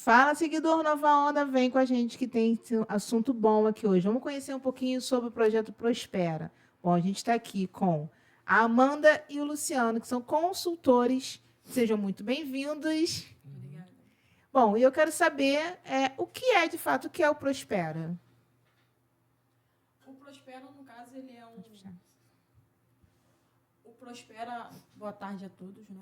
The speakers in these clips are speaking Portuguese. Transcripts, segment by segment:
Fala, seguidor Nova Onda, vem com a gente que tem assunto bom aqui hoje. Vamos conhecer um pouquinho sobre o projeto Prospera. Bom, a gente está aqui com a Amanda e o Luciano, que são consultores. Sejam muito bem-vindos. Obrigada. Bom, e eu quero saber o que é, de fato, o que é o Prospera. O Prospera, no caso, ele é O Prospera... Boa tarde a todos, né?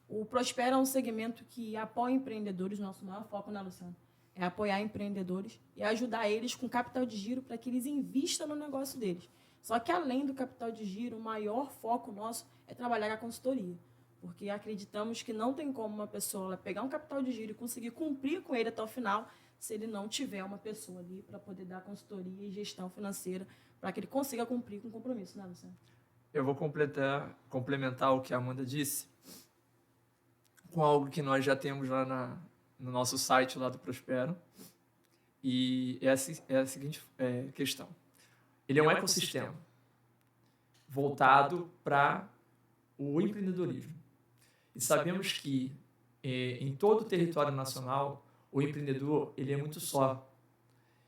O Prospera é um segmento que apoia empreendedores, nosso maior foco, né, Luciano? É apoiar empreendedores e ajudar eles com capital de giro para que eles invistam no negócio deles. Só que, além do capital de giro, o maior foco nosso é trabalhar com a consultoria. Porque acreditamos que não tem como uma pessoa pegar um capital de giro e conseguir cumprir com ele até o final se ele não tiver uma pessoa ali para poder dar consultoria e gestão financeira para que ele consiga cumprir com o compromisso, né, Luciano? Eu vou complementar o que a Amanda disse com algo que nós já temos lá no nosso site lá do Prospero. E é a seguinte questão. Ele é um ecossistema voltado para o empreendedorismo. E sabemos que em todo o território nacional, o empreendedor ele é muito só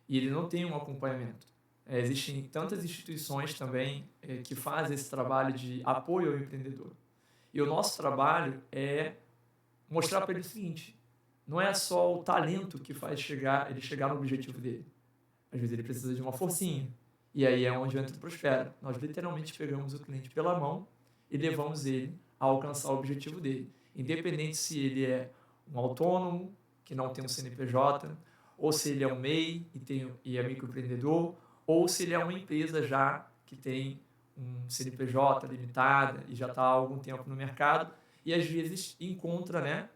e ele não tem um acompanhamento. Existem tantas instituições também que fazem esse trabalho de apoio ao empreendedor. E o nosso trabalho é mostrar para ele o seguinte: não é só o talento que faz ele chegar no objetivo dele. Às vezes ele precisa de uma forcinha. E aí é onde entra o Prospera. Nós literalmente pegamos o cliente pela mão e levamos ele a alcançar o objetivo dele. Independente se ele é um autônomo, que não tem um CNPJ, ou se ele é um MEI e é microempreendedor, ou se ele é uma empresa já que tem um CNPJ limitada e já está há algum tempo no mercado e às vezes encontra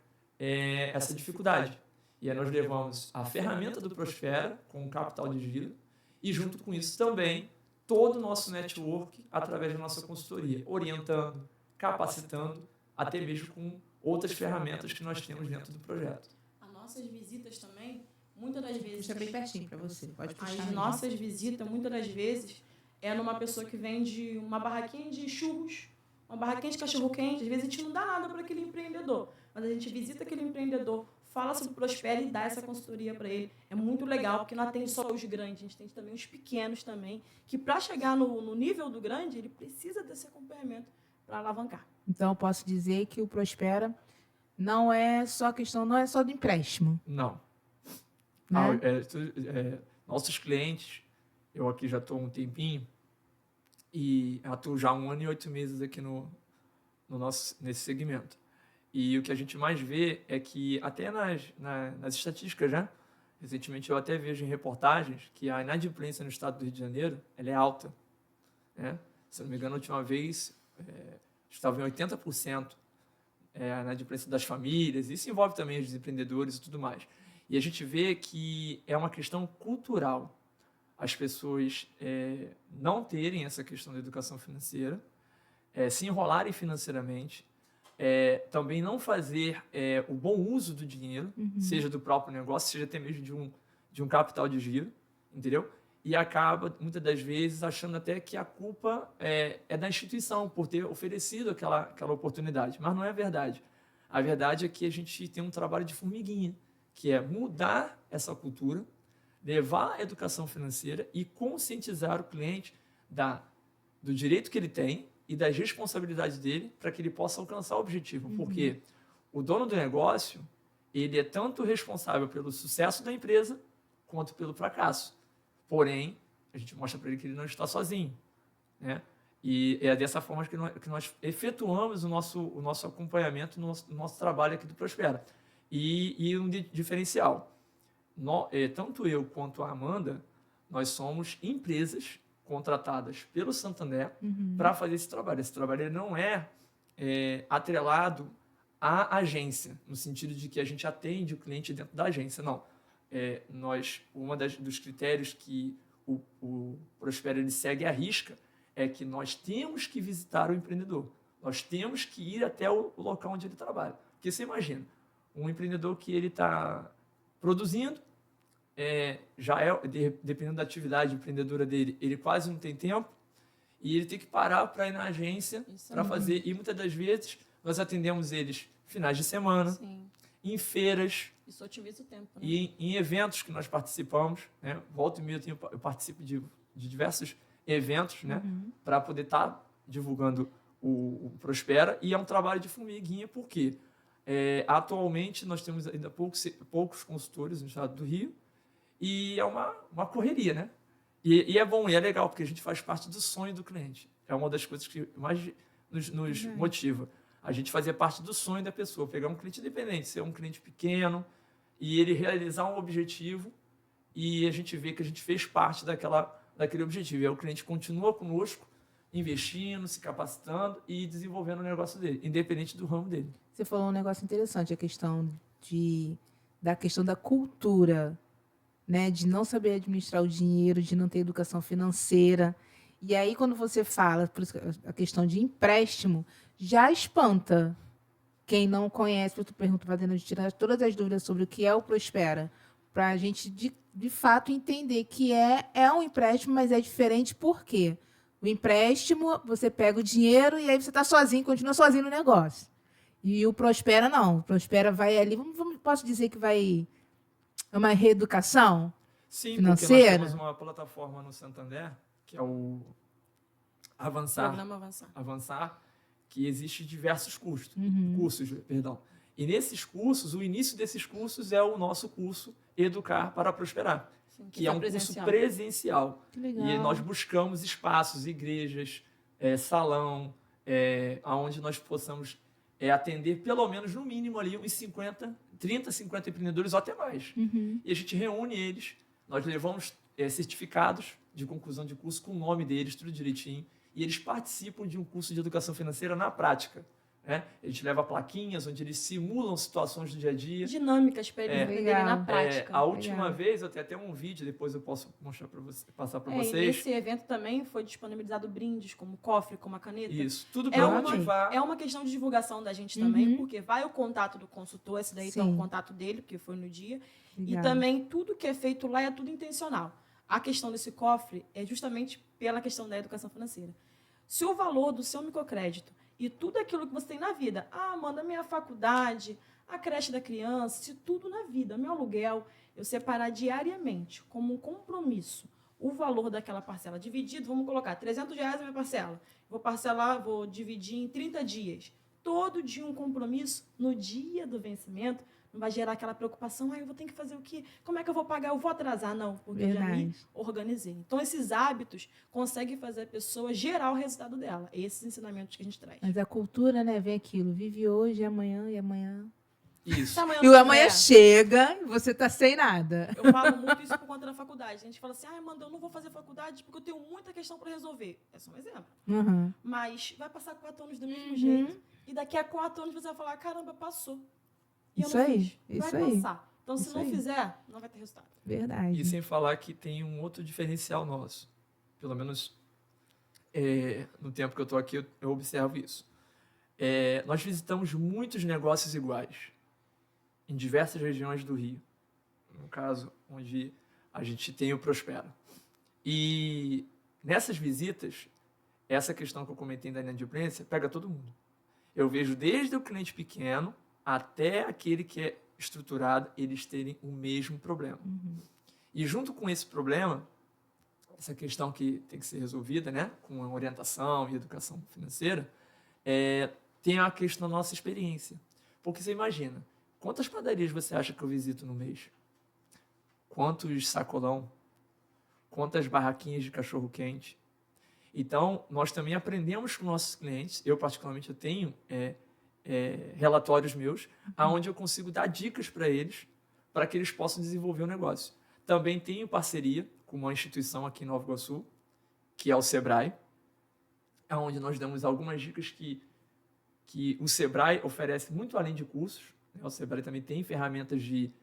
essa dificuldade. E aí nós levamos a ferramenta do Prospera com o capital de giro e junto com isso também todo o nosso network através da nossa consultoria, orientando, capacitando, até mesmo com outras ferramentas que nós temos dentro do projeto. As nossas visitas também, muitas das vezes... Puxa bem pertinho para você, pode puxar. As nossas visitas, muitas das vezes, é numa pessoa que vende uma barraquinha de churros, uma barraquinha de cachorro-quente. Às vezes a gente não dá nada para aquele empreendedor, mas a gente visita aquele empreendedor, fala sobre o Prospera e dá essa consultoria para ele. É muito legal, porque não atende só os grandes, a gente tem também os pequenos também, que para chegar no nível do grande, ele precisa desse acompanhamento para alavancar. Então, eu posso dizer que o Prospera não é só do empréstimo. Não. Né? Nossos clientes, eu aqui já estou há um tempinho e atuo já há 1 ano e 8 meses aqui nesse segmento. E o que a gente mais vê é que, até nas estatísticas, né? Recentemente eu até vejo em reportagens que a inadimplência no estado do Rio de Janeiro ela é alta. Né? Se não me engano, a última vez estava em 80% a inadimplência das famílias. Isso envolve também os empreendedores e tudo mais. E a gente vê que é uma questão cultural. As pessoas não terem essa questão da educação financeira, se enrolarem financeiramente, também não fazer o bom uso do dinheiro, seja do próprio negócio, seja até mesmo de um capital de giro, entendeu? E acaba, muitas das vezes, achando até que a culpa é da instituição por ter oferecido aquela oportunidade. Mas não é verdade. A verdade é que a gente tem um trabalho de formiguinha, que é mudar essa cultura, levar a educação financeira e conscientizar o cliente do direito que ele tem e das responsabilidades dele para que ele possa alcançar o objetivo. Porque o dono do negócio, ele é tanto responsável pelo sucesso da empresa quanto pelo fracasso. Porém, a gente mostra para ele que ele não está sozinho. Né? E é dessa forma que nós efetuamos o nosso acompanhamento, o nosso trabalho aqui do Prospera. E um diferencial. Tanto eu quanto a Amanda, nós somos empresas contratadas pelo Santander para fazer esse trabalho. Esse trabalho ele não é atrelado à agência, no sentido de que a gente atende o cliente dentro da agência. Não. Dos critérios que o Prospera ele segue à risca é que nós temos que visitar o empreendedor. Nós temos que ir até o local onde ele trabalha. Porque você imagina, um empreendedor que ele está produzindo, dependendo da atividade empreendedora dele, ele quase não tem tempo e ele tem que parar para ir na agência para fazer. E muitas das vezes nós atendemos eles finais de semana, em feiras, Isso otimiza o tempo. Né? E em eventos que nós participamos, né, volta e meia eu participo de diversos eventos, né, para poder estar divulgando o Prospera, e é um trabalho de formiguinha, porque atualmente nós temos ainda poucos consultores no estado do Rio, e é uma correria, né? E é bom, e é legal, porque a gente faz parte do sonho do cliente. É uma das coisas que mais nos motiva. A gente fazer parte do sonho da pessoa, pegar um cliente independente, ser um cliente pequeno, e ele realizar um objetivo, e a gente vê que a gente fez parte daquele objetivo. E aí o cliente continua conosco, investindo, se capacitando e desenvolvendo o negócio dele, independente do ramo dele. Você falou um negócio interessante, a questão da cultura, né, de não saber administrar o dinheiro, de não ter educação financeira. E aí, quando você fala, por isso, a questão de empréstimo, já espanta quem não conhece, eu pergunto, fazendo de tirar todas as dúvidas sobre o que é o Prospera, para a gente, de fato, entender que é um empréstimo, mas é diferente por quê? O empréstimo, você pega o dinheiro e aí você está sozinho, continua sozinho no negócio. E o Prospera, não. O Prospera vai ali, posso dizer que vai... É uma reeducação financeira? Porque nós temos uma plataforma no Santander, que é o Programa Avançar, que existe diversos cursos, perdão. E nesses cursos, o início desses cursos é o nosso curso Educar para Prosperar, que é um curso presencial. Que legal. E nós buscamos espaços, igrejas, salão, onde nós possamos atender pelo menos, no mínimo, ali uns 30, 50 empreendedores ou até mais. E a gente reúne eles, nós levamos certificados de conclusão de curso com o nome deles, tudo direitinho, e eles participam de um curso de educação financeira na prática. Né? A gente leva plaquinhas onde eles simulam situações do dia a dia. Dinâmicas para eles entenderem na prática. A última vez, eu tenho até um vídeo, depois eu posso mostrar para passar para vocês. Nesse evento também foi disponibilizado brindes, como cofre, como a caneta. Isso, tudo para motivar. É uma questão de divulgação da gente também, porque vai o contato do consultor, esse daí está o contato dele, porque foi no dia. Legal. E também tudo que é feito lá é tudo intencional. A questão desse cofre é justamente pela questão da educação financeira. Se o valor do seu microcrédito e tudo aquilo que você tem na vida, manda minha faculdade, a creche da criança, se tudo na vida, meu aluguel, eu separar diariamente, como um compromisso, o valor daquela parcela dividido, vamos colocar R$300 a minha parcela, vou dividir em 30 dias, todo dia um compromisso, no dia do vencimento, não vai gerar aquela preocupação, eu vou ter que fazer o quê? Como é que eu vou pagar? Eu vou atrasar? Não, porque eu já me organizei. Então, esses hábitos conseguem fazer a pessoa gerar o resultado dela. Esses ensinamentos que a gente traz. Mas a cultura, né, vem aquilo, vive hoje, amanhã e amanhã. Isso. E o amanhã chega e você está sem nada. Eu falo muito isso por conta da faculdade. A gente fala assim, Amanda, eu não vou fazer faculdade porque eu tenho muita questão para resolver. É só um exemplo. Mas vai passar 4 anos do mesmo jeito. E daqui a 4 anos você vai falar, caramba, passou. E isso aí, vai passar. Então, se não fizer, não vai ter resultado. Verdade. E sem falar que tem um outro diferencial nosso. Pelo menos no tempo que eu estou aqui, eu observo isso. Nós visitamos muitos negócios iguais em diversas regiões do Rio. No caso, onde a gente tem o Prospera. E nessas visitas, essa questão que eu comentei da inadimplência pega todo mundo. Eu vejo desde o cliente pequeno até aquele que é estruturado, eles terem o mesmo problema. E junto com esse problema, essa questão que tem que ser resolvida, né, com orientação e educação financeira, tem a questão da nossa experiência. Porque você imagina, quantas padarias você acha que eu visito no mês? Quantos sacolão? Quantas barraquinhas de cachorro-quente? Então, nós também aprendemos com nossos clientes, eu particularmente eu tenho relatórios meus, onde eu consigo dar dicas para eles, para que eles possam desenvolver o negócio. Também tenho parceria com uma instituição aqui em Nova Iguaçu, que é o Sebrae, onde nós damos algumas dicas que o Sebrae oferece muito além de cursos. O Sebrae também tem ferramentas de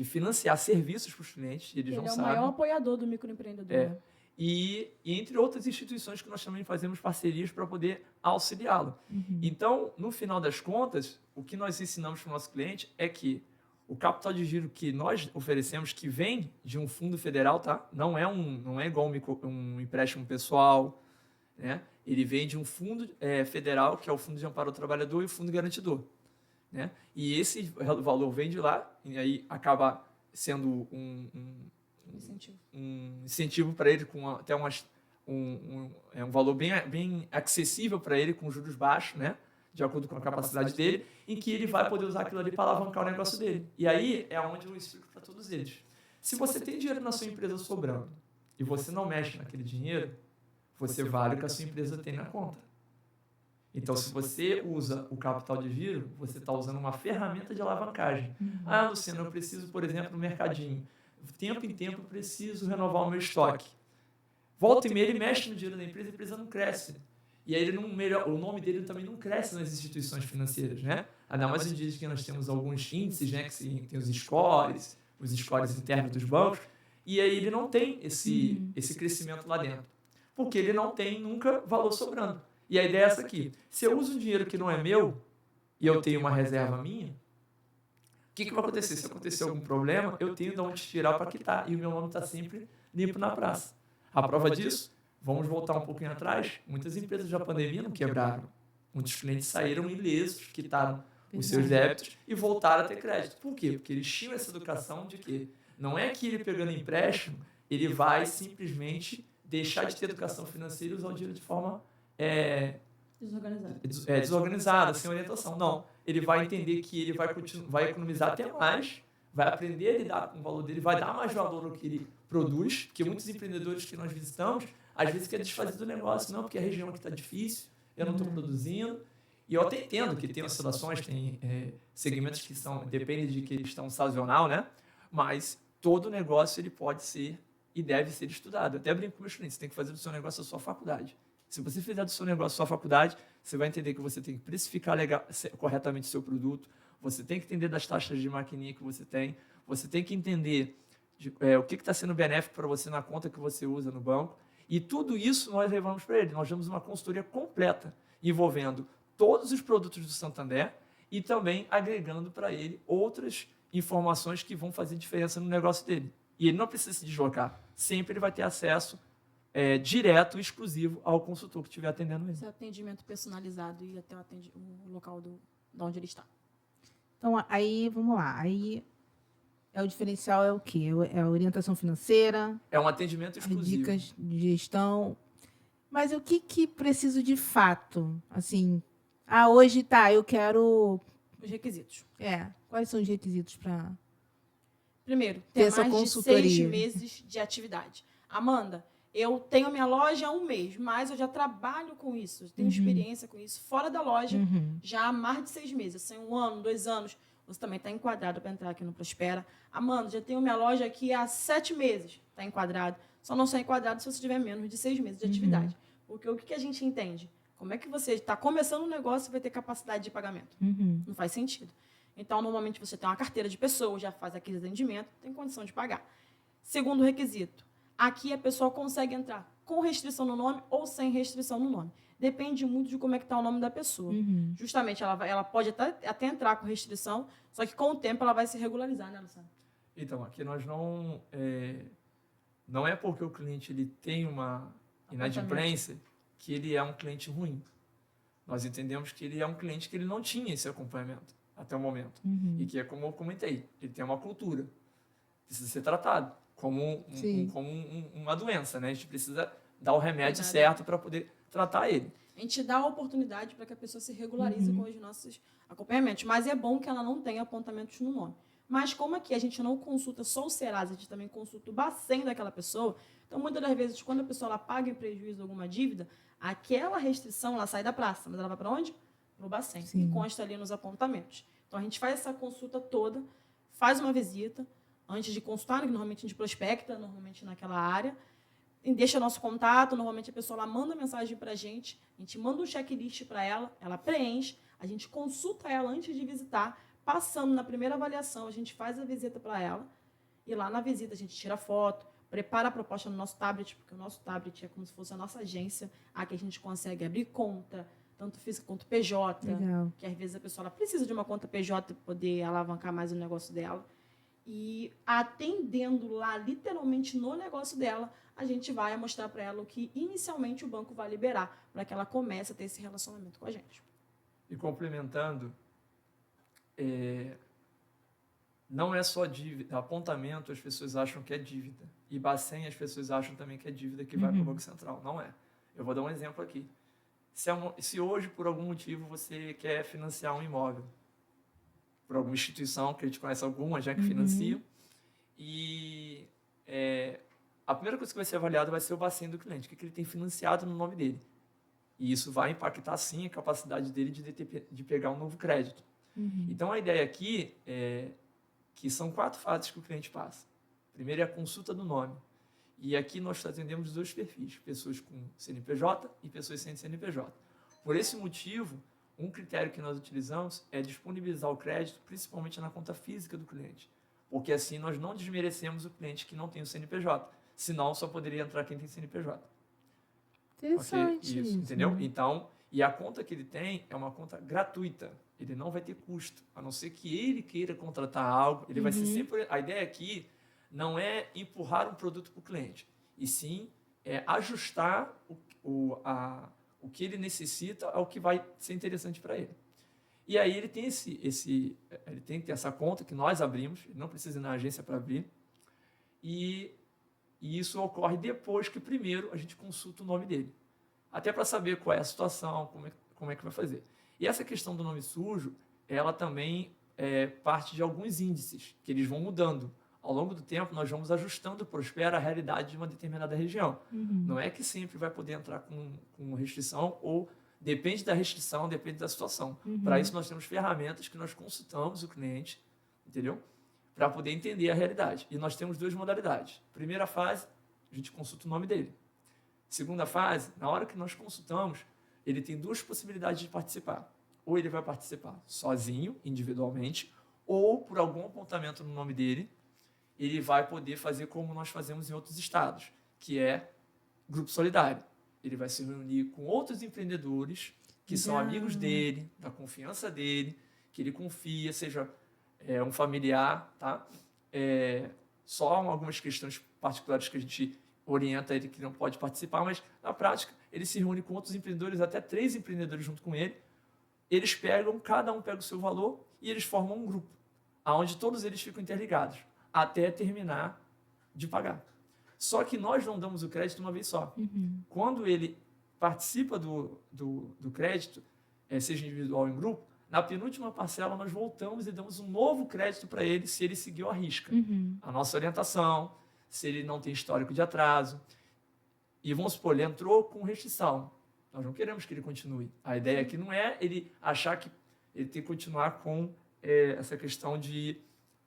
financiar serviços para os clientes, eles não sabem. Ele é o maior apoiador do microempreendedor. E entre outras instituições que nós também fazemos parcerias para poder auxiliá-lo. Então, no final das contas, o que nós ensinamos para o nosso cliente é que o capital de giro que nós oferecemos, que vem de um fundo federal, tá? Não é igual um empréstimo pessoal, né? Ele vem de um fundo federal, que é o Fundo de Amparo ao Trabalhador e o Fundo Garantidor, né? E esse valor vem de lá, e aí acaba sendo um incentivo para ele, com até um valor bem acessível para ele, com juros baixos, né? De acordo com a capacidade dele, em que ele vai poder usar aquilo ali para alavancar o negócio dele. E aí é onde eu explico para todos eles. Se você tem dinheiro na sua empresa sobrando e você não mexe naquele dinheiro, você vale o que a sua empresa tem na conta. Então, se você usa o capital de giro, você está usando uma ferramenta de alavancagem. Ah, Luciano, eu preciso, por exemplo, no mercadinho. Tempo em tempo, eu preciso renovar o meu estoque. Volta e meia, ele mexe no dinheiro da empresa, a empresa não cresce. E aí o nome dele também não cresce nas instituições financeiras, né? Ainda mais em dias que nós temos alguns índices, né? Que tem os scores internos dos bancos, e aí ele não tem esse crescimento lá dentro. Porque ele não tem nunca valor sobrando. E a ideia é essa aqui. Se eu uso um dinheiro que não é meu, e eu tenho uma reserva minha, o que vai acontecer? Se acontecer algum problema, eu tenho de onde tirar para quitar. E o meu nome está sempre limpo na praça. A prova disso, vamos voltar um pouquinho atrás, muitas empresas da pandemia não quebraram. Muitos clientes saíram ilesos, quitaram os seus débitos e voltaram a ter crédito. Por quê? Porque eles tinham essa educação de que não é que ele pegando empréstimo, ele vai simplesmente deixar de ter educação financeira e usar o dinheiro de forma desorganizada, sem orientação. Não. Ele vai entender que ele vai economizar até mais, vai aprender a lidar com o valor dele, vai dar mais valor ao que ele produz, porque muitos empreendedores que nós visitamos, às vezes quer desfazer do negócio, não, porque a região aqui está difícil, eu não estou produzindo. E eu até entendo que tem oscilações, tem segmentos que depende de questão sazonal, né? Mas todo negócio ele pode ser e deve ser estudado. Eu até brinco com meus clientes, você tem que fazer do seu negócio a sua faculdade. Se você fizer do seu negócio a sua faculdade, você vai entender que você tem que precificar corretamente o seu produto, você tem que entender das taxas de maquininha que você tem que entender o que está sendo benéfico para você na conta que você usa no banco. E tudo isso nós levamos para ele. Nós damos uma consultoria completa, envolvendo todos os produtos do Santander e também agregando para ele outras informações que vão fazer diferença no negócio dele. E ele não precisa se deslocar. Sempre ele vai ter acesso direto e exclusivo ao consultor que estiver atendendo ele. Esse atendimento personalizado e até o local de onde ele está. Então, aí, vamos lá. Aí, o diferencial é o quê? É a orientação financeira? É um atendimento exclusivo. Dicas de gestão. Mas o que preciso de fato? Assim, hoje eu quero... Os requisitos. Quais são os requisitos para... Primeiro, ter mais de 6 meses de atividade. Amanda, eu tenho minha loja há 1 mês, mas eu já trabalho com isso, eu tenho experiência com isso. Fora da loja, já há mais de 6 meses. Assim, 1 ano, 2 anos, você também está enquadrado para entrar aqui no Prospera. Amanda, já tenho minha loja aqui há 7 meses, está enquadrado. Só não está enquadrado se você tiver menos de 6 meses de atividade. Porque o que a gente entende? Como é que você está começando um negócio e vai ter capacidade de pagamento? Não faz sentido. Então, normalmente, você tem uma carteira de pessoas, já faz aquele atendimento, tem condição de pagar. Segundo requisito, aqui a pessoa consegue entrar com restrição no nome ou sem restrição no nome. Depende muito de como é que está o nome da pessoa. Justamente, ela pode até entrar com restrição, só que com o tempo ela vai se regularizar, né, Luciano? Então, aqui nós não é porque o cliente ele tem uma inadimplência que ele é um cliente ruim. Nós entendemos que ele é um cliente que ele não tinha esse acompanhamento até o momento. E que é como eu comentei, ele tem uma cultura. Precisa ser tratado como uma doença, né? A gente precisa dar o remédio certo para poder tratar ele. A gente dá a oportunidade para que a pessoa se regularize com os nossos acompanhamentos. Mas é bom que ela não tenha apontamentos no nome. Mas como aqui a gente não consulta só o Serasa, a gente também consulta o Bacen daquela pessoa, então muitas das vezes quando a pessoa ela paga em prejuízo alguma dívida, aquela restrição ela sai da praça, mas ela vai para onde? Para o Bacen, que consta ali nos apontamentos. Então a gente faz essa consulta toda, faz uma visita, antes de consultar, que normalmente a gente prospecta, normalmente naquela área, e deixa nosso contato, normalmente a pessoa lá manda mensagem para a gente manda um checklist para ela, ela preenche, a gente consulta ela antes de visitar, passando na primeira avaliação, a gente faz a visita para ela, e lá na visita a gente tira foto, prepara a proposta no nosso tablet, porque o nosso tablet é como se fosse a nossa agência, aqui a gente consegue abrir conta, tanto física quanto PJ, que às vezes a pessoa ela precisa de uma conta PJ para poder alavancar mais o negócio dela. E atendendo lá, literalmente no negócio dela, a gente vai mostrar para ela o que inicialmente o banco vai liberar, para que ela comece a ter esse relacionamento com a gente. E complementando, não é só dívida. Apontamento, as pessoas acham que é dívida. E Bacen, as pessoas acham também que é dívida que vai para o Banco Central. Não é. Eu vou dar um exemplo aqui. Se hoje, por algum motivo, você quer financiar um imóvel, por alguma instituição, que a gente conhece algumas já que financiam, e a primeira coisa que vai ser avaliada vai ser o Bacen do cliente, o que ele tem financiado no nome dele. E isso vai impactar, sim, a capacidade dele de pegar um novo crédito. Então, a ideia aqui é que são 4 fases que o cliente passa. Primeiro é a consulta do nome. E aqui nós atendemos 2 perfis, pessoas com CNPJ e pessoas sem CNPJ. Por esse motivo, um critério que nós utilizamos é disponibilizar o crédito, principalmente na conta física do cliente. Porque assim nós não desmerecemos o cliente que não tem o CNPJ. Senão só poderia entrar quem tem CNPJ. Interessante Okay? isso. Entendeu? Então, e a conta que ele tem é uma conta gratuita. Ele não vai ter custo. A não ser que ele queira contratar algo, ele vai ser sempre... A ideia aqui não é empurrar um produto para o cliente, e sim ajustar o que ele necessita ao que vai ser interessante para ele. E aí ele tem ele tem que ter essa conta que nós abrimos, ele não precisa ir na agência para abrir, e isso ocorre depois que primeiro a gente consulta o nome dele, até para saber qual é a situação, como é que vai fazer. E essa questão do nome sujo, ela também parte de alguns índices que eles vão mudando. Ao longo do tempo, nós vamos ajustando o Prospera à realidade de uma determinada região. Não é que sempre vai poder entrar com restrição, ou depende da restrição, depende da situação. Para isso, nós temos ferramentas que nós consultamos o cliente, entendeu? Para poder entender a realidade. E nós temos 2 modalidades. Primeira fase, a gente consulta o nome dele. Segunda fase, na hora que nós consultamos, ele tem 2 possibilidades de participar. Ou ele vai participar sozinho, individualmente, ou por algum apontamento no nome dele, ele vai poder fazer como nós fazemos em outros estados, que é grupo solidário. Ele vai se reunir com outros empreendedores que são amigos dele, da confiança dele, que ele confia, seja um familiar, tá? Só algumas questões particulares que a gente orienta ele que não pode participar, mas na prática ele se reúne com outros empreendedores, até 3 empreendedores junto com ele. Eles cada um pega o seu valor e eles formam um grupo, onde todos eles ficam interligados, até terminar de pagar. Só que nós não damos o crédito uma vez só. Quando ele participa do crédito, seja individual ou em grupo, na penúltima parcela nós voltamos e damos um novo crédito para ele se ele seguiu a risca. A nossa orientação, se ele não tem histórico de atraso. E vamos supor, ele entrou com restrição. Nós não queremos que ele continue. A ideia aqui não é ele achar que ele tem que continuar com essa questão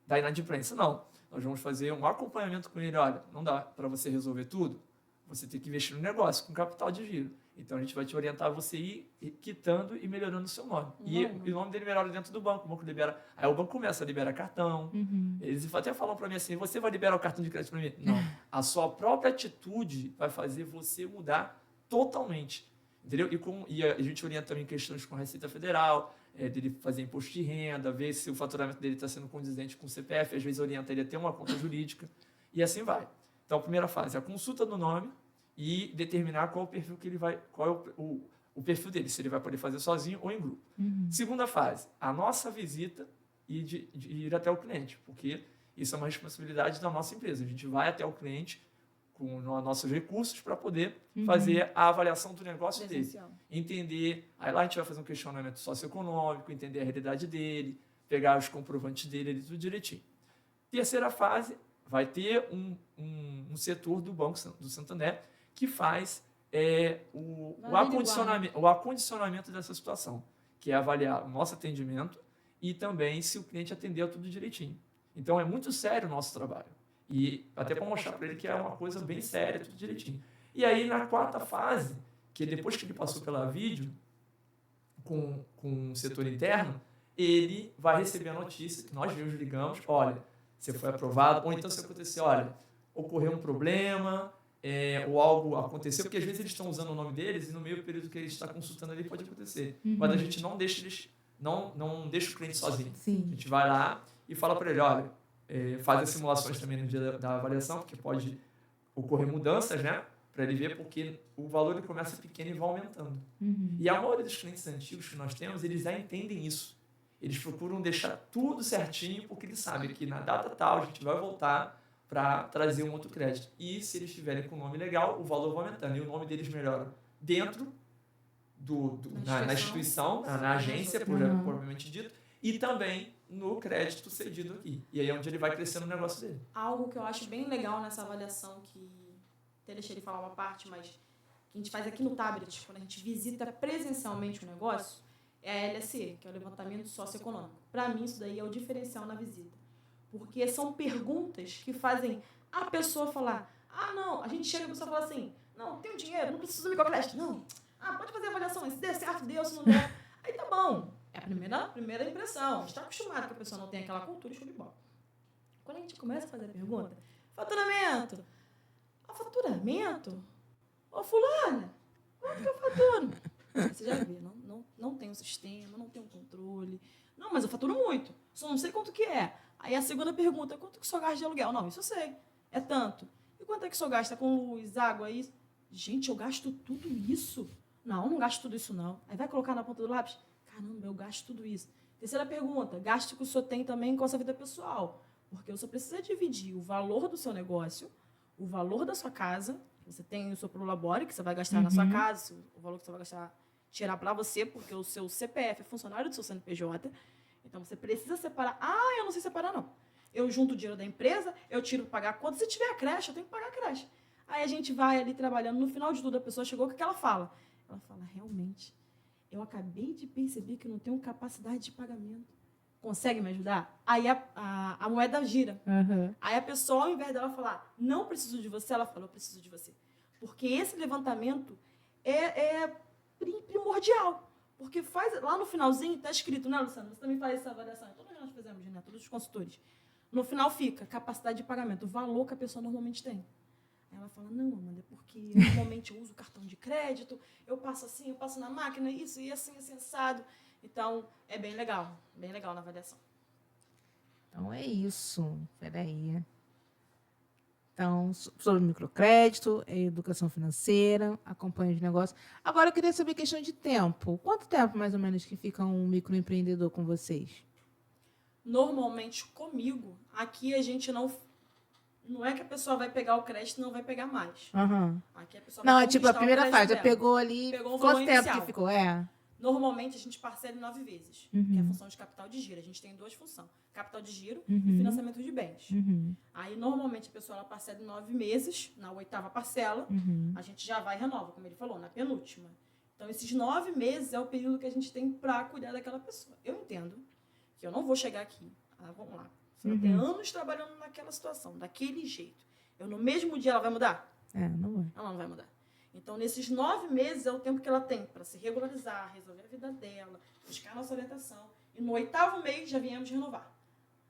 da inadimplência. Não. Nós vamos fazer um acompanhamento com ele. Olha, não dá para você resolver tudo. Você tem que investir no negócio com capital de giro. Então, a gente vai te orientar a você ir quitando e melhorando o seu nome. E o nome dele melhora dentro do banco. O banco libera. Aí o banco começa a liberar cartão. Eles até falam para mim assim, você vai liberar o cartão de crédito para mim? Não. A sua própria atitude vai fazer você mudar totalmente. Entendeu? E a gente orienta também questões com a Receita Federal, dele fazer imposto de renda, ver se o faturamento dele está sendo condizente com o CPF, às vezes orienta ele a ter uma conta jurídica, e assim vai. Então, a primeira fase é a consulta do nome e determinar qual o perfil que ele vai, qual é o perfil dele, se ele vai poder fazer sozinho ou em grupo. Segunda fase, a nossa visita e de ir até o cliente, porque isso é uma responsabilidade da nossa empresa. A gente vai até o cliente com nossos recursos para poder fazer a avaliação do negócio dele. Entender, aí lá a gente vai fazer um questionamento socioeconômico, entender a realidade dele, pegar os comprovantes dele, tudo direitinho. Terceira fase, vai ter um setor do Banco do Santander que faz o acondicionamento dessa situação, que é avaliar o nosso atendimento e também se o cliente atendeu tudo direitinho. Então, é muito sério o nosso trabalho. E até para mostrar para ele que é uma coisa bem séria, tudo direitinho. E aí, na 4ª fase, que depois que ele passou pela vídeo, com o setor interno, ele vai receber a notícia que nós mesmos ligamos, olha, você foi aprovado, ou então se acontecer, olha, ocorreu um problema, ou algo aconteceu, porque às vezes eles estão usando o nome deles e no meio do período que ele está consultando ali pode acontecer. Mas a gente não deixa não deixa o cliente sozinho. Sim. A gente vai lá e fala para ele, olha, faz as simulações também no dia da avaliação, porque pode ocorrer mudanças, né? Para ele ver, porque o valor ele começa pequeno e vai aumentando. E a maioria dos clientes antigos que nós temos, eles já entendem isso. eles procuram deixar tudo certinho, porque eles sabem que na data tal a gente vai voltar para trazer um outro crédito. E se eles tiverem com o nome legal, o valor vai aumentando. E o nome deles melhora dentro na instituição, na agência, propriamente dito, e também no crédito cedido aqui. E aí é onde ele vai crescendo o negócio dele. Algo que eu acho bem legal nessa avaliação, que até deixei ele falar uma parte, mas que a gente faz aqui no tablet, quando a gente visita presencialmente o negócio, é a LSE, que é o levantamento socioeconômico. Para mim, isso daí é o diferencial na visita. Porque são perguntas que fazem a pessoa falar, não, a gente chega e a pessoa fala assim, não, tenho dinheiro, não preciso do microcrédito, não. Pode fazer a avaliação, se der certo, deu, se não der, aí tá bom. É a primeira impressão. A gente está acostumado que a pessoa não tem aquela cultura, show de bola. Quando a gente começa a fazer a pergunta, faturamento. Faturamento? Ô, fulana, quanto que eu faturo? Você já vê, não tem um sistema, não tem um controle. Não, mas eu faturo muito. Só não sei quanto que é. Aí a segunda pergunta, quanto que o senhor gasta de aluguel? Não, isso eu sei. É tanto. E quanto é que o senhor gasta com luz, água, isso? Gente, eu gasto tudo isso? Não gasto tudo isso, não. Aí vai colocar na ponta do lápis? Caramba, eu gasto tudo isso. Terceira pergunta, gasto que o senhor tem também com a sua vida pessoal. Porque o senhor precisa dividir o valor do seu negócio, o valor da sua casa, você tem o seu prolabore, que você vai gastar na sua casa, o valor que você vai gastar, tirar para você, porque o seu CPF é funcionário do seu CNPJ. Então, você precisa separar. Eu não sei separar, não. Eu junto o dinheiro da empresa, eu tiro para pagar quando se tiver a creche, eu tenho que pagar a creche. Aí a gente vai ali trabalhando, no final de tudo, a pessoa chegou com o que ela fala. Ela fala, realmente, eu acabei de perceber que eu não tenho capacidade de pagamento. Consegue me ajudar? Aí a moeda gira. Aí a pessoa, ao invés dela falar, não preciso de você, ela fala, eu preciso de você. Porque esse levantamento é primordial. Porque lá no finalzinho, está escrito, né, Luciana? Você também faz essa avaliação. Todos nós fazemos, né? Todos os consultores. No final fica capacidade de pagamento, o valor que a pessoa normalmente tem. Aí ela fala, não, Amanda, é porque normalmente eu uso cartão de crédito, eu passo assim, eu passo na máquina, isso e assim, assado. Então, é bem legal na avaliação. Então, é isso. Peraí. Então, sobre microcrédito, educação financeira, acompanho de negócios. Agora, eu queria saber questão de tempo. Quanto tempo, mais ou menos, que fica um microempreendedor com vocês? Normalmente, comigo, aqui a gente não é que a pessoa vai pegar o crédito e não vai pegar mais. Aqui a pessoa vai tipo, a primeira fase, já pegou ali, pegou um quanto valor tempo inicial. que ficou? Normalmente, a gente parcela em 9 vezes, que é a função de capital de giro. A gente tem 2 funções, capital de giro e financiamento de bens. Aí, normalmente, a pessoa ela parcela em 9 meses, na 8ª parcela, a gente já vai e renova, como ele falou, na penúltima. Então, esses 9 meses é o período que a gente tem para cuidar daquela pessoa. Eu entendo que eu não vou chegar aqui, vamos lá, você vai ter anos trabalhando naquela situação, daquele jeito. No mesmo dia ela vai mudar? Não vai. Ela não vai mudar. Então, nesses 9 meses é o tempo que ela tem para se regularizar, resolver a vida dela, buscar a nossa orientação. E no 8º mês já viemos renovar.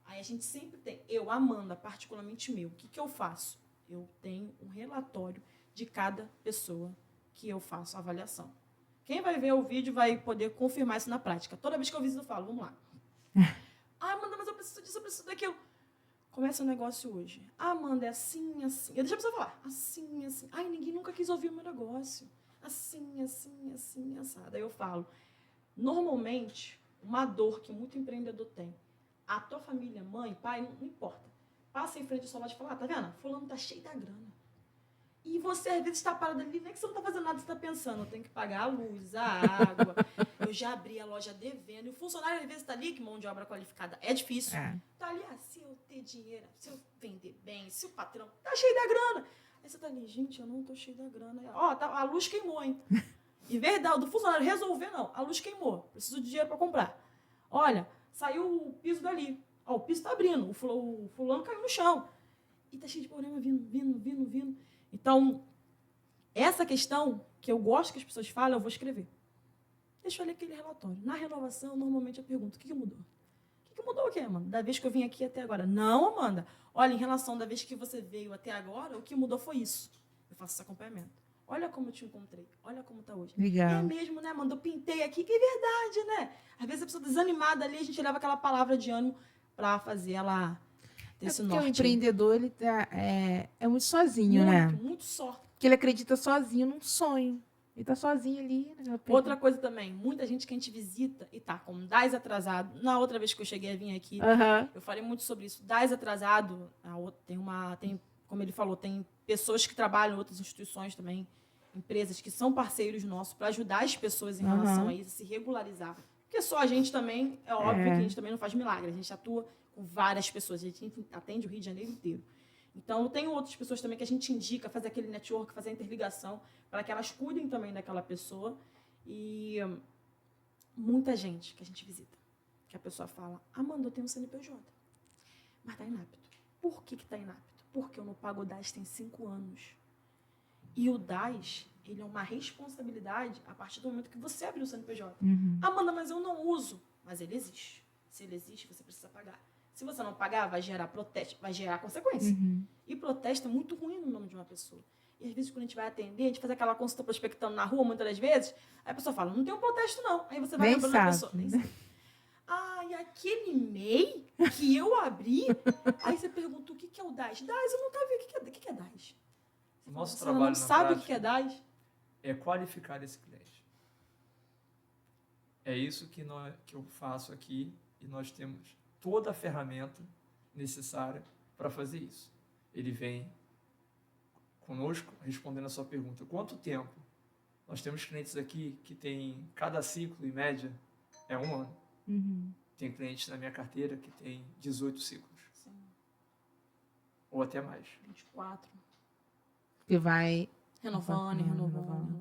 Aí a gente sempre tem, eu, Amanda, particularmente meu, o que eu faço? Eu tenho um relatório de cada pessoa que eu faço a avaliação. Quem vai ver o vídeo vai poder confirmar isso na prática. Toda vez que eu visito, eu falo, vamos lá. Amanda, mas eu preciso disso, eu preciso daquilo. Começa o negócio hoje. Amanda, é assim, assim. Eu deixo a pessoa falar. Assim, assim. Ai, ninguém nunca quis ouvir o meu negócio. Assim, assim, assim, assado. Aí eu falo. Normalmente, uma dor que muito empreendedor tem. A tua família, mãe, pai, não importa. Passa em frente ao celular e fala, tá vendo? Fulano tá cheio da grana. E você, às vezes, está parado ali, nem que você não está fazendo nada, você está pensando, eu tenho que pagar a luz, a água, eu já abri a loja devendo, e o funcionário, às vezes, está ali, que mão de obra qualificada é difícil, está ali, se eu ter dinheiro, se eu vender bem, se o patrão está cheio da grana. Aí você está ali, gente, eu não estou cheio da grana. A luz queimou, hein? Em vez do funcionário resolver, não, a luz queimou, preciso de dinheiro para comprar. Olha, saiu o piso dali, o piso está abrindo, o fulano caiu no chão. E está cheio de problema vindo. Então, essa questão que eu gosto que as pessoas falem, eu vou escrever. Deixa eu ler aquele relatório. Na renovação, normalmente eu pergunto, o que mudou? O que mudou o quê, Amanda? Da vez que eu vim aqui até agora? Não, Amanda. Olha, em relação da vez que você veio até agora, o que mudou foi isso. Eu faço esse acompanhamento. Olha como eu te encontrei. Olha como está hoje. Legal. É mesmo, né, Amanda? Eu pintei aqui, que é verdade, né? Às vezes a pessoa desanimada ali, a gente leva aquela palavra de ânimo para fazer ela... Porque o empreendedor ele é muito sozinho, né? Muito só. Porque ele acredita sozinho num sonho. E tá sozinho ali. Né? Outra coisa também, muita gente que a gente visita e tá com DAS atrasado. Na outra vez que eu cheguei a vir aqui, eu falei muito sobre isso. DAS atrasado, como ele falou, tem pessoas que trabalham em outras instituições também, empresas que são parceiros nossos para ajudar as pessoas em relação a isso, se regularizar. Porque só a gente também, é óbvio que a gente também não faz milagre. A gente atua com várias pessoas, a gente atende o Rio de Janeiro inteiro. Então, tem outras pessoas também que a gente indica, fazer aquele network, fazer a interligação, para que elas cuidem também daquela pessoa. E muita gente que a gente visita, que a pessoa fala, Amanda, eu tenho um CNPJ, mas está inapto. Por que está inapto? Porque eu não pago o DAS tem 5 anos. E o DAS, ele é uma responsabilidade a partir do momento que você abriu o CNPJ. Amanda, mas eu não uso. Mas ele existe. Se ele existe, você precisa pagar. Se você não pagar, vai gerar protesto, vai gerar consequência. E protesto é muito ruim no nome de uma pessoa. E às vezes, quando a gente vai atender, a gente faz aquela consulta prospectando na rua, muitas das vezes, aí a pessoa fala, não tem um protesto, não. Aí você vai Nem lembrando da pessoa. Nem sabe. Ah, e aquele MEI que eu abri, aí você pergunta o que é o DAS. DAS, eu nunca vi o que é DAS. O nosso Você trabalho não sabe o que é prática DAS? é qualificar esse cliente. É isso que eu faço aqui e nós temos toda a ferramenta necessária para fazer isso. Ele vem conosco respondendo a sua pergunta. Quanto tempo? Nós temos clientes aqui que tem cada ciclo, em média, é 1 ano. Tem clientes na minha carteira que tem 18 ciclos. Sim. Ou até mais. 24. Que vai Renovando.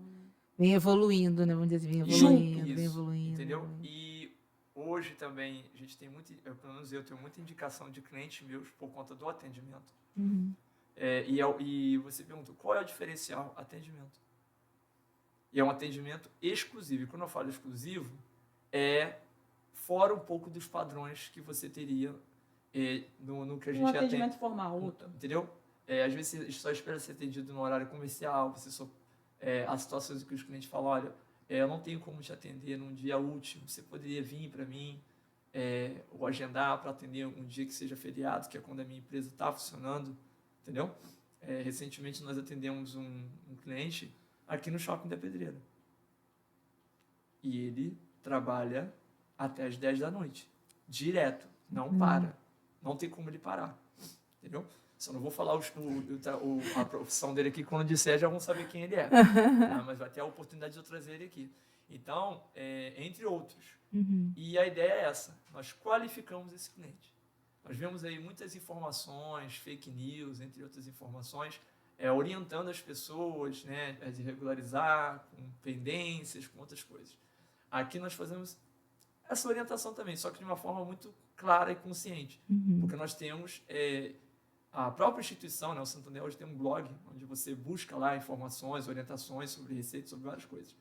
Vem evoluindo, né? Vamos dizer assim, vem Junto. evoluindo, vem evoluindo. Entendeu? E hoje também, a gente tem pelo menos eu tenho muita indicação de clientes meus por conta do atendimento. E você pergunta, qual é o diferencial? Atendimento. E é um atendimento exclusivo. E quando eu falo exclusivo, é fora um pouco dos padrões que você teria no que a gente Um atende. atendimento formal, outro. Entendeu? Às vezes você só espera ser atendido no horário comercial, há situações em que os clientes falam, olha, eu não tenho como te atender num dia útil, você poderia vir para mim ou agendar para atender um dia que seja feriado, que é quando a minha empresa está funcionando, entendeu? Recentemente nós atendemos um cliente aqui no Shopping da Pedreira. E ele trabalha até as 10 da noite, direto, não para, não tem como ele parar, entendeu? Só não vou falar a profissão dele aqui, quando disser já vão saber quem ele é. Mas vai ter a oportunidade de eu trazer ele aqui. Então, entre outros. E a ideia é essa, nós qualificamos esse cliente. Nós vemos aí muitas informações, fake news, entre outras informações, orientando as pessoas, né, a se regularizar, com pendências, com outras coisas. Aqui nós fazemos essa orientação também, só que de uma forma muito clara e consciente. Porque nós temos... a própria instituição, né, o Santander, hoje tem um blog onde você busca lá informações, orientações sobre receitas, sobre várias coisas.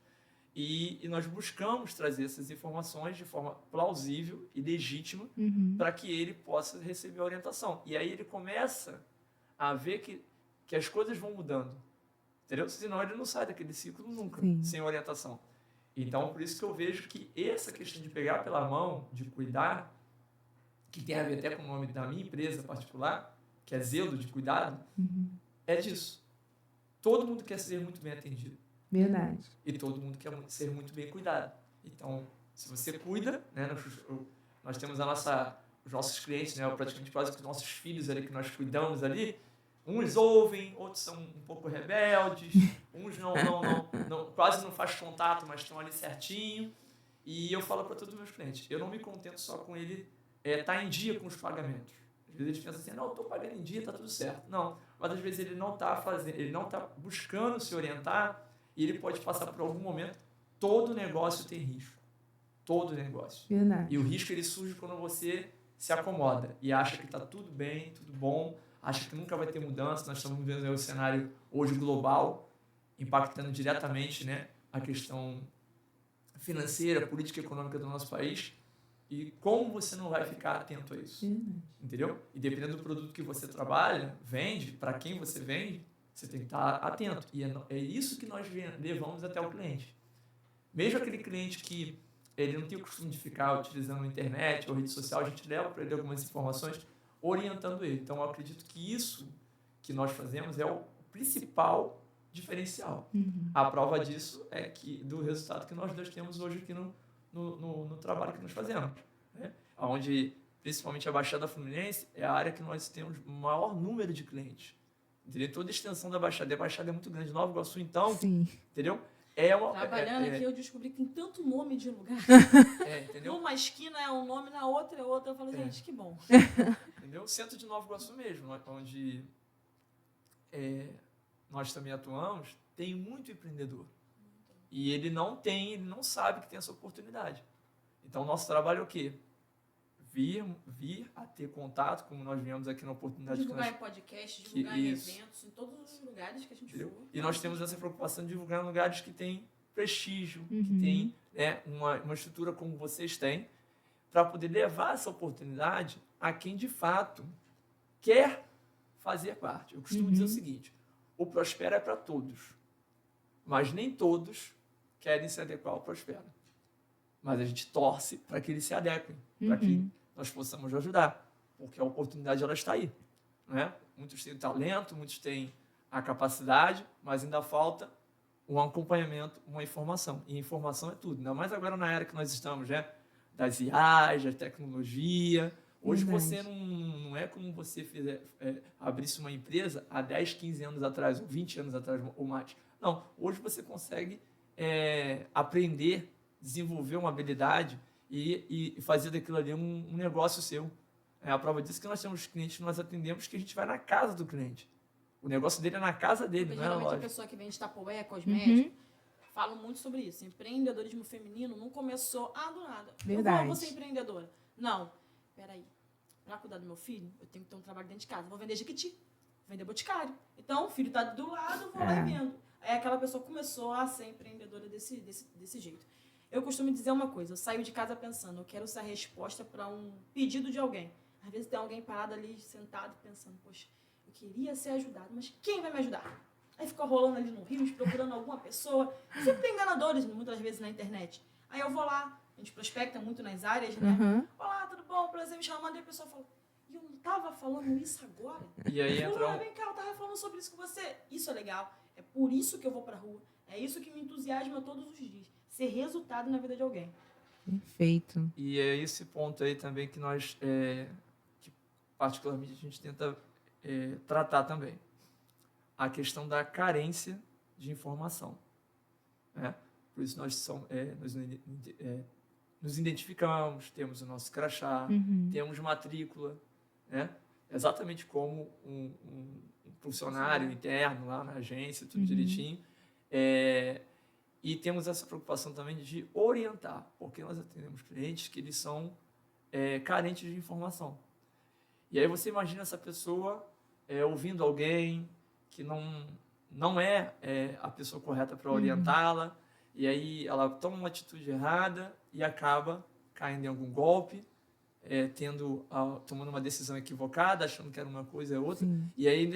E nós buscamos trazer essas informações de forma plausível e legítima para que ele possa receber a orientação. E aí ele começa a ver que as coisas vão mudando. Entendeu? Senão ele não sai daquele ciclo nunca, sem orientação. Então, por isso que eu vejo que essa questão de pegar pela mão, de cuidar, que tem a ver até com o nome da minha empresa particular, que é zelo de cuidado, é disso. Todo mundo quer ser muito bem atendido. Verdade. E todo mundo quer ser muito bem cuidado. Então, se você cuida, né, nós temos os nossos clientes, né, praticamente quase que os nossos filhos ali que nós cuidamos ali, uns ouvem, outros são um pouco rebeldes, uns quase não faz contato, mas estão ali certinho. E eu falo para todos os meus clientes, eu não me contento só com ele estar em dia com os pagamentos. Às vezes eles pensam assim, não, eu estou pagando em dia, está tudo certo. Não, mas às vezes ele não está buscando se orientar e ele pode passar por algum momento. Todo negócio tem risco. Todo negócio. Verdade. E o risco ele surge quando você se acomoda e acha que está tudo bem, tudo bom, acha que nunca vai ter mudança. Nós estamos vendo o cenário hoje global, impactando diretamente, né, a questão financeira, política e econômica do nosso país. E como você não vai ficar atento a isso? Entendeu? E dependendo do produto que você trabalha, vende, para quem você vende, você tem que estar atento. E é isso que nós levamos até o cliente. Mesmo aquele cliente que ele não tem o costume de ficar utilizando a internet ou rede social, a gente leva para ele algumas informações orientando ele. Então, eu acredito que isso que nós fazemos é o principal diferencial. A prova disso é que do resultado que nós dois temos hoje aqui no trabalho que nós fazemos, né? Onde, principalmente a Baixada Fluminense, é a área que nós temos o maior número de clientes. Entendeu? Toda a extensão da Baixada é muito grande. Nova Iguaçu, então, Sim. entendeu? Trabalhando aqui, eu descobri que tem tanto nome de lugar. Entendeu? Numa esquina é um nome, na outra é outro. Eu falei, gente, que bom. Entendeu? Centro de Nova Iguaçu mesmo, onde nós também atuamos, tem muito empreendedor. E ele não sabe que tem essa oportunidade. Então, nosso trabalho é o quê? Vir a ter contato, como nós viemos aqui na oportunidade. Divulgar em podcast, divulgar em eventos, em todos os lugares que a gente for. E nós temos essa preocupação de divulgar em lugares que têm prestígio, que têm uma estrutura como vocês têm, para poder levar essa oportunidade a quem de fato quer fazer parte. Eu costumo dizer o seguinte: o Prospera é para todos, mas nem todos querem se adequar ao Prospera. Mas a gente torce para que eles se adequem, para que nós possamos ajudar, porque a oportunidade ela está aí, né? Muitos têm talento, muitos têm a capacidade, mas ainda falta um acompanhamento, uma informação. E informação é tudo, ainda mais agora na era que nós estamos, né? Das IAs, da tecnologia. Hoje você não é como você abrisse uma empresa há 10, 15 anos atrás, ou 20 anos atrás, ou mais. Não, hoje você consegue aprender, desenvolver uma habilidade e fazer daquilo ali um negócio seu. A prova disso é que nós temos clientes que nós atendemos que a gente vai na casa do cliente. O negócio dele é na casa dele, porque não é na loja. A pessoa que vende Tupperware, cosmético, fala muito sobre isso. Empreendedorismo feminino não começou do nada. Verdade. Eu vou ser empreendedora. Não. Peraí. Para cuidar do meu filho, eu tenho que ter um trabalho dentro de casa. Vou vender Jequiti, vou vender Boticário. Então, o filho está do lado, vou lá e vendo. Aí aquela pessoa começou a ser empreendedora desse jeito. Eu costumo dizer uma coisa: eu saio de casa pensando, eu quero ser a resposta para um pedido de alguém. Às vezes tem alguém parado ali, sentado, pensando, poxa, eu queria ser ajudado, mas quem vai me ajudar? Aí fica rolando ali no Rio, procurando alguma pessoa. Sempre tem enganadores, muitas vezes, na internet. Aí eu vou lá, a gente prospecta muito nas áreas, né? Olá, tudo bom? Prazer, me chamando. E a pessoa fala, e eu não estava falando isso agora? E aí entra vem cá, eu estava falando sobre isso com você. Isso é legal. É por isso que eu vou pra rua. É isso que me entusiasma todos os dias. Ser resultado na vida de alguém. Perfeito. E é esse ponto aí também que nós, que particularmente a gente tenta tratar também. A questão da carência de informação. Né? Por isso nós nos identificamos, temos o nosso crachá, temos matrícula, né? Exatamente como um funcionário interno lá na agência, tudo direitinho. E temos essa preocupação também de orientar, porque nós atendemos clientes que eles são carentes de informação. E aí você imagina essa pessoa ouvindo alguém que não é a pessoa correta para orientá-la, e aí ela toma uma atitude errada e acaba caindo em algum golpe, tomando uma decisão equivocada, achando que era uma coisa e outra. E aí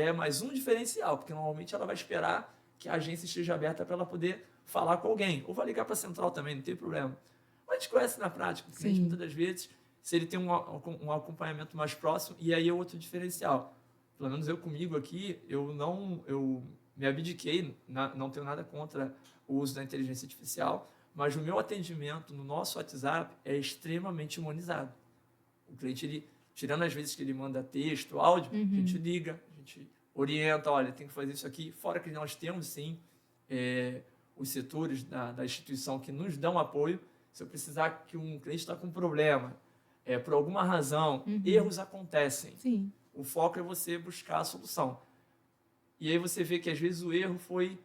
é mais um diferencial, porque normalmente ela vai esperar que a agência esteja aberta para ela poder falar com alguém. Ou vai ligar para a central também, não tem problema. Mas a gente conhece na prática. O cliente, muitas das vezes, se ele tem um acompanhamento mais próximo, e aí é outro diferencial. Pelo menos eu comigo aqui, eu me abdiquei, não tenho nada contra o uso da inteligência artificial, mas o meu atendimento no nosso WhatsApp é extremamente humanizado. O cliente, ele, tirando as vezes que ele manda texto, áudio, a gente liga, a gente orienta, olha, tem que fazer isso aqui. Fora que nós temos, sim, os setores da instituição que nos dão apoio. Se eu precisar que um cliente está com um problema, por alguma razão, erros acontecem. Sim. O foco é você buscar a solução. E aí você vê que, às vezes, o erro foi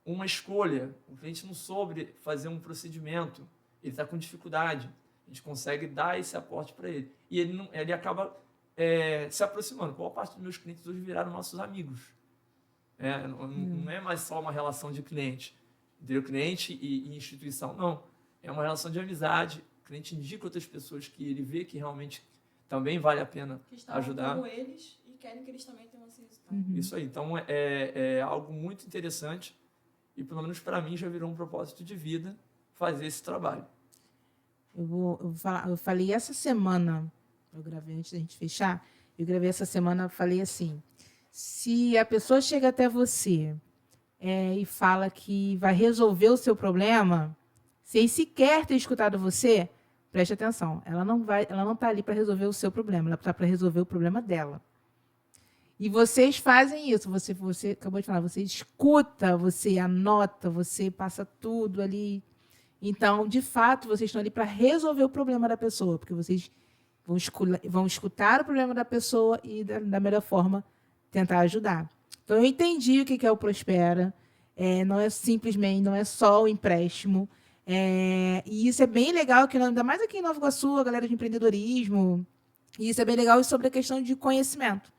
uma escolha. O cliente não soube fazer um procedimento. Ele está com dificuldade. A gente consegue dar esse aporte para ele. E ele acaba se aproximando. Boa parte dos meus clientes hoje viraram nossos amigos. Não é mais só uma relação de cliente. Entendeu? Cliente e instituição. Não. É uma relação de amizade. O cliente indica outras pessoas que ele vê que realmente também vale a pena ajudar. Que estão com eles e querem que eles também tenham esse resultado. Isso aí. Então, é algo muito interessante. E, pelo menos para mim, já virou um propósito de vida fazer esse trabalho. Eu falei essa semana, eu gravei antes da gente fechar, eu gravei essa semana, falei assim, se a pessoa chega até você e fala que vai resolver o seu problema, sem sequer ter escutado você, preste atenção. Ela não está ali para resolver o seu problema, ela está para resolver o problema dela. E vocês fazem isso. Você acabou de falar, você escuta, você anota, você passa tudo ali. Então, de fato, vocês estão ali para resolver o problema da pessoa, porque vocês vão escutar o problema da pessoa e, da melhor forma, tentar ajudar. Então, eu entendi o que é o Prospera. Não é simplesmente, não é só o empréstimo. E isso é bem legal, que ainda mais aqui em Nova Iguaçu, a galera de empreendedorismo. E isso é bem legal sobre a questão de conhecimento.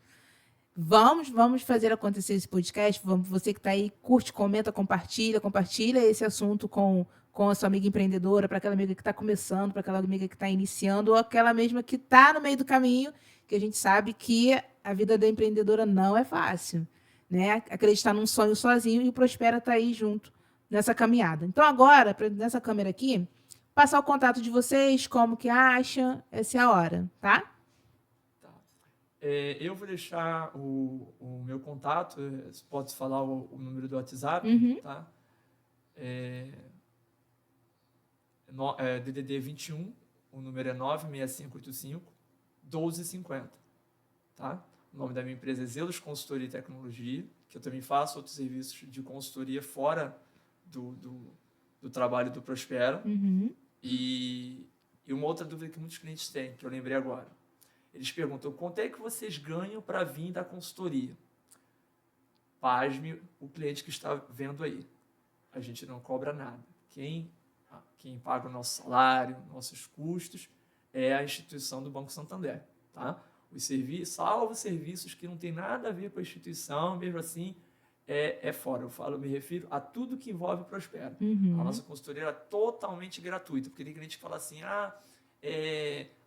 Vamos fazer acontecer esse podcast. Você que está aí, curte, comenta, compartilha esse assunto com a sua amiga empreendedora, para aquela amiga que está começando, para aquela amiga que está iniciando, ou aquela mesma que está no meio do caminho, que a gente sabe que a vida da empreendedora não é fácil, né? Acreditar num sonho sozinho, e o Prospera está aí junto nessa caminhada. Então, agora, nessa câmera aqui, passar o contato de vocês, como que acham, essa é a hora, tá? Eu vou deixar o meu contato, pode falar o número do WhatsApp, tá? DDD 21, o número é 96585-1250, tá? O nome da minha empresa é Zelos Consultoria e Tecnologia, que eu também faço outros serviços de consultoria fora do trabalho do Prospera. E uma outra dúvida que muitos clientes têm, que eu lembrei agora. Eles perguntam, quanto é que vocês ganham para vir da consultoria? Pasme o cliente que está vendo aí. A gente não cobra nada. Quem paga o nosso salário, nossos custos, é a instituição do Banco Santander. Tá? Os serviços, salvo serviços que não tem nada a ver com a instituição, mesmo assim, é fora. Eu me refiro a tudo que envolve Prospera. A nossa consultoria é totalmente gratuita, porque tem cliente que fala assim,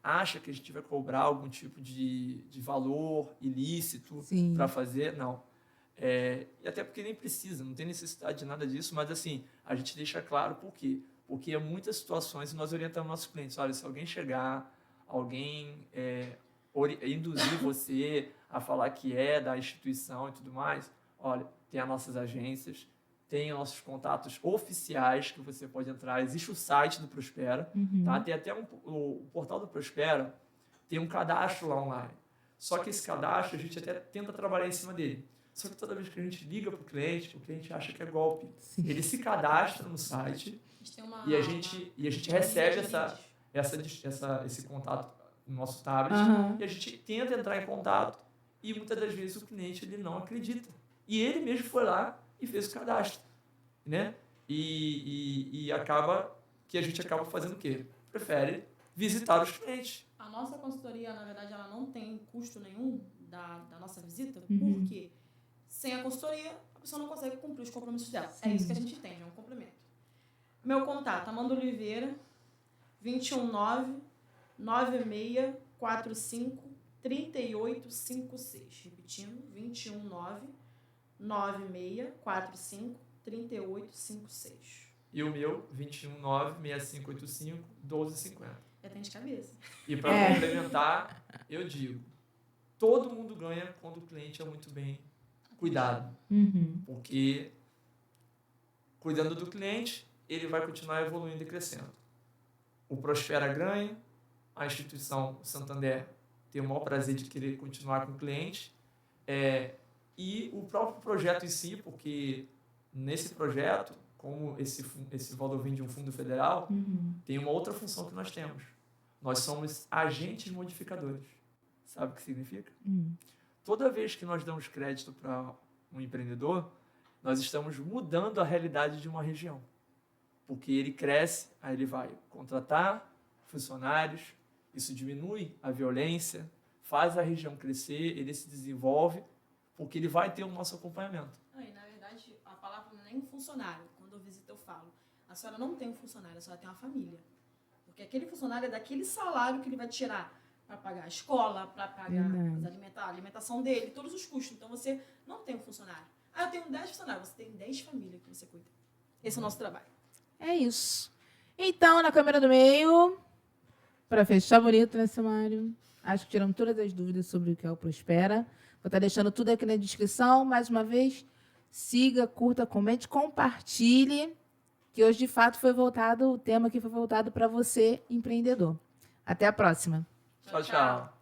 acha que a gente vai cobrar algum tipo de valor ilícito para fazer. Não. E até porque nem precisa, não tem necessidade de nada disso, mas assim, a gente deixa claro por quê. Porque em muitas situações nós orientamos nossos clientes, olha, se alguém chegar, alguém induzir você a falar que é da instituição e tudo mais, olha, tem as nossas agências, tem nossos contatos oficiais que você pode entrar, existe o site do Prospera, tá? Tem até o portal do Prospera, tem um cadastro lá online. Só que esse cadastro a gente até tenta trabalhar em cima dele. Só que toda vez que a gente liga para o cliente acha que é golpe. Sim. Ele se cadastra no site e a gente recebe esse contato no nosso tablet e a gente tenta entrar em contato e muitas das vezes o cliente ele não acredita. E ele mesmo foi lá e fez o cadastro, né? E acaba que a gente acaba fazendo o quê? Prefere visitar os clientes. A nossa consultoria, na verdade, ela não tem custo nenhum da nossa visita, porque sem a consultoria, a pessoa não consegue cumprir os compromissos dela. Sim. É isso que a gente entende, é um complemento. Meu contato, Amanda Oliveira, 219-9645-3856. Repetindo, 219-9645-3856. E o meu, 219-6585-1250. Já tem de cabeça. E para complementar, eu digo, todo mundo ganha quando o cliente é muito bem cuidado. Porque cuidando do cliente, ele vai continuar evoluindo e crescendo. O Prospera ganha, a instituição Santander tem o maior prazer de querer continuar com o cliente, e o próprio projeto em si, porque nesse projeto, como esse valor vem de um fundo federal, tem uma outra função que nós temos. Nós somos agentes modificadores. Sabe o que significa? Toda vez que nós damos crédito para um empreendedor, nós estamos mudando a realidade de uma região. Porque ele cresce, aí ele vai contratar funcionários, isso diminui a violência, faz a região crescer, ele se desenvolve, porque ele vai ter o nosso acompanhamento. Na verdade, a palavra não é nem funcionário. Quando eu visito, eu falo, a senhora não tem um funcionário, a senhora tem uma família. Porque aquele funcionário é daquele salário que ele vai tirar para pagar a escola, para pagar a alimentação dele, todos os custos. Então, você não tem um funcionário. Eu tenho 10 funcionários, você tem 10 famílias que você cuida. Esse é o nosso trabalho. É isso. Então, na câmera do meio, para fechar bonito, né, Samário? Acho que tiramos todas as dúvidas sobre o que é o Prospera. Vou estar deixando tudo aqui na descrição. Mais uma vez, Siga, curta, comente, compartilhe, que hoje, de fato, o tema aqui foi voltado para você, empreendedor. Até a próxima. Tchau, tchau.